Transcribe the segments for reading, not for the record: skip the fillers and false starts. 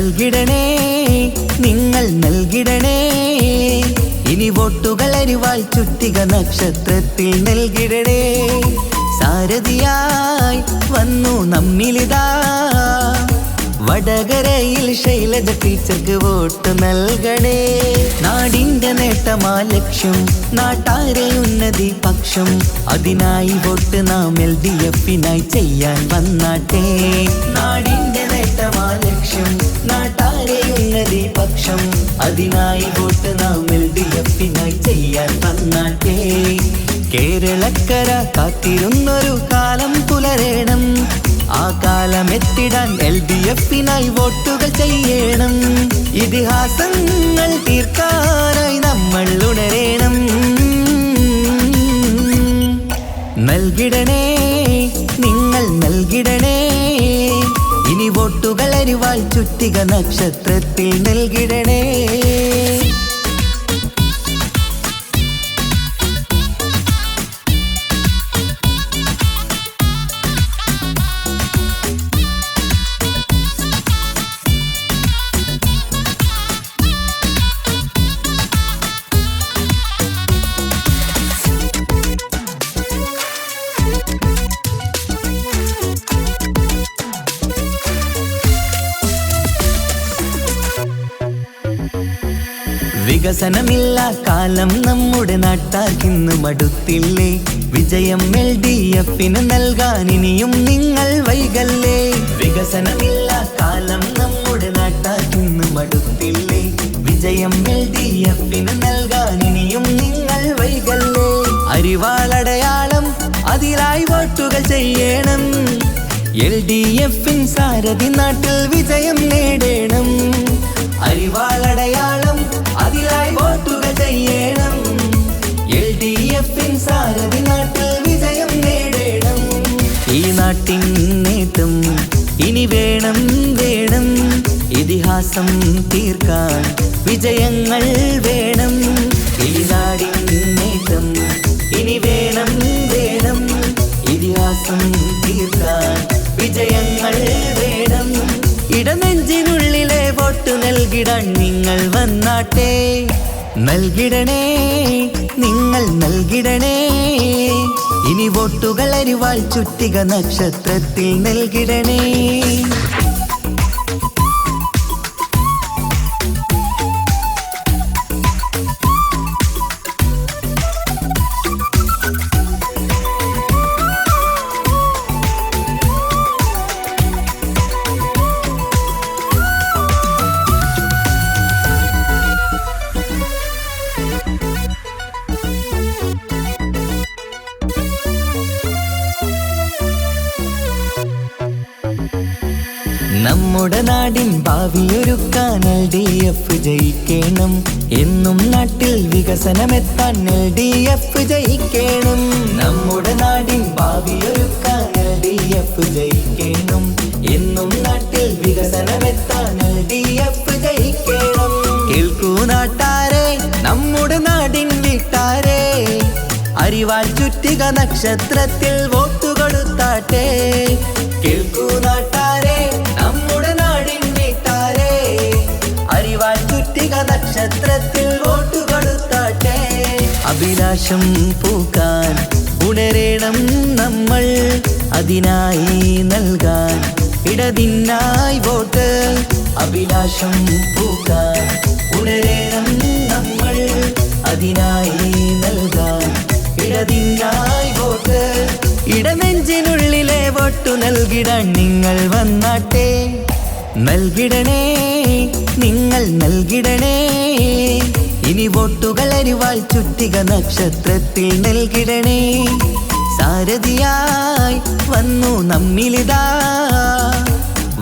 നൽകിടണേ നിങ്ങൾ നൽകിടണേ ഇനി വോട്ടുകൾ അരിവാൾ ചുറ്റിക നക്ഷത്രത്തിൽ നൽകിടണേ സാരഥിയായി വന്നു നമ്മിലിതാ വടകരയിൽ ശൈലജ ടീച്ചർക്ക് വോട്ട് നൽകണേ നാടിന്റെ നേട്ടമാ ലക്ഷ്യം നാട്ടാരെ ഉന്നതി പക്ഷം അതിനായി വോട്ട് നാം LDF-നായി ചെയ്യാൻ വന്നാട്ടെ നാടിന്റെ നേട്ടമാ ലക്ഷ്യം നാട്ടാരെ ഉന്നതി പക്ഷം അതിനായി വോട്ട് നാം LDF-നായി ചെയ്യാൻ വന്നാട്ടെ കേരളക്കര കാത്തിരുന്നൊരു കാലം പുലരേണം ആ കാലം എത്തിടാൻ LDF-നായി വോട്ടുകൾ ചെയ്യണം ഇതിഹാസങ്ങൾ തീർക്കാനായി നമ്മൾ ഉണരേണം നൽകിടണേ നിങ്ങൾ നൽകിടണേ ഇനി വോട്ടുകൾ അരിവാൾ ചുറ്റിക നക്ഷത്രത്തിൽ നൽകിടണേ വികസനമില്ല കാലം നമ്മുടെ നാട്ടാർക്കിന്ന് മടുത്തില്ലേ വിജയം LDF-ന് നൽകാൻ ഇനിയും നിങ്ങൾ വൈകല്ലേ വികസനമില്ല കാലം നമ്മുടെ നാട്ടാർക്കിന്ന് മടുത്തില്ലേ വിജയം LDF-ന് നൽകാൻ ഇനിയും നിങ്ങൾ വൈകല്ലേ അരിവാളടയാളം അതിലായി വോട്ടുകൾ ചെയ്യണം LDF-ൻ സാരഥി നാട്ടിൽ വിജയം നേടണം അരിവാളടയാളം അതിലായി വോട്ടുകൾ ചെയ്യണം LDF-ൻ സാരഥി നാട്ടിൽ വിജയം നേടണം ഈ നാട്ടിൻ നേട്ടം ഇനി വേണം വേണം ഇതിഹാസം തീർക്കാൻ വിജയങ്ങൾ വേണം ഈ നാടിൻ നേട്ടം ഇനി വേണം വേണം ഇതിഹാസം തീർക്കാൻ വിജയങ്ങൾ വേണം ഇടനെഞ്ചിനുള്ളിലെ വോട്ട് നൽകിടാൻ നിങ്ങൾ വന്നാട്ടെ നൽകിടണേ നിങ്ങൾ നൽകിടണേ ഇനി വോട്ടുകൾ അരിവാൾ ചുറ്റിക നക്ഷത്രത്തിൽ നൽകിടണേ നമ്മുടെ നാടിൻ ഭാവിയൊരുക്കാൻ LDF ജയിക്കണം എന്നും നാട്ടിൽ വികസനമെത്താൻ LDF ജയിക്കണം നമ്മുടെ നാടിൻ ഭാവിയൊരുക്കാൻ LDF ജയിക്കണം എന്നും നാട്ടിൽ വികസനമെത്താൻ LDF ജയിക്കണം കേൾക്കൂ നാട്ടാരെ നമ്മുടെ നാടിൻ വീട്ടാരെ അരിവാൾ ചുറ്റിക നക്ഷത്രത്തിൽ വോട്ട് കൊടുത്താട്ടെ കേൾക്കൂ നാട്ടാരെ നമ്മുടെ നാടിൻ വീട്ടാരെ അരിവാൾ ചുറ്റിക നക്ഷത്രത്തിൽ വോട്ട് കൊടുത്താട്ടെ അഭിലാഷം പൂക്കാൻ ഉണരേണം നമ്മൾ അതിനായി നൽകാൻ ഇടതിനായി വോട്ട് അഭിലാഷം പൂക്കാൻ ഉണരേണം നമ്മൾ അതിനായി നൽകാൻ ഇടതിനായി വോട്ട് ഇടനെഞ്ചിനുള്ളിലെ വോട്ടു നൽകിടാൻ നിങ്ങൾ വന്നാട്ടെ നൽകിടണേ നിങ്ങൾ നൽകിടണേ ഇനി വോട്ടുകൾ അരിവാൾ ചുറ്റിക നക്ഷത്രത്തിൽ നൽകിടണേ സാരഥിയായി വന്നു നമ്മിലിതാ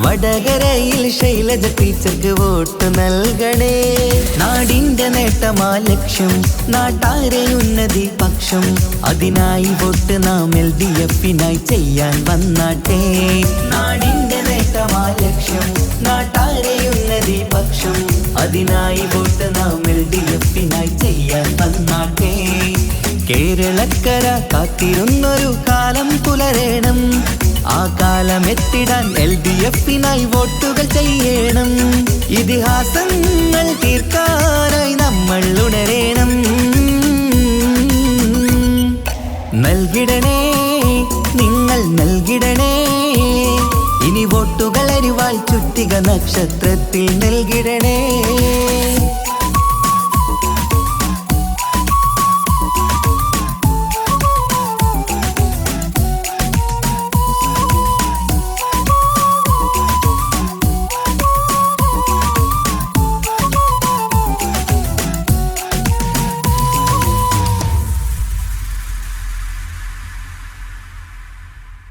വടകരയിൽ ശൈലജ ടീച്ചർക്ക് വോട്ട് നൽകണേ നാടിന്റെ നേട്ടമാ ലക്ഷ്യം നാട്ടാരെ ഉന്നതി പക്ഷം അതിനായി വോട്ട് നാം LDF-നായി ചെയ്യാൻ വന്നാട്ടെ നാടിന്റെ നേട്ടമാ ലക്ഷ്യം നാട്ടാരെ ഉന്നതി പക്ഷം അതിനായി വോട്ട് നാം LDF-നായി ചെയ്യാൻ വന്നാട്ടെ കേരളക്കര കാത്തിരുന്നൊരു കാലം പുലരേണം ആ കാലം എത്തിടാൻ LDF-നായി വോട്ടുകൾ ചെയ്യണം. ഇതിഹാസങ്ങൾ തീർക്കാനായി നമ്മൾ ഉണരേണം. നൽകിടണേ, നിങ്ങൾ നൽകിടണേ, ഇനി വോട്ടുകൾ അരിവാൾ ചുറ്റിക നക്ഷത്രത്തിൽ നൽകിടണേ.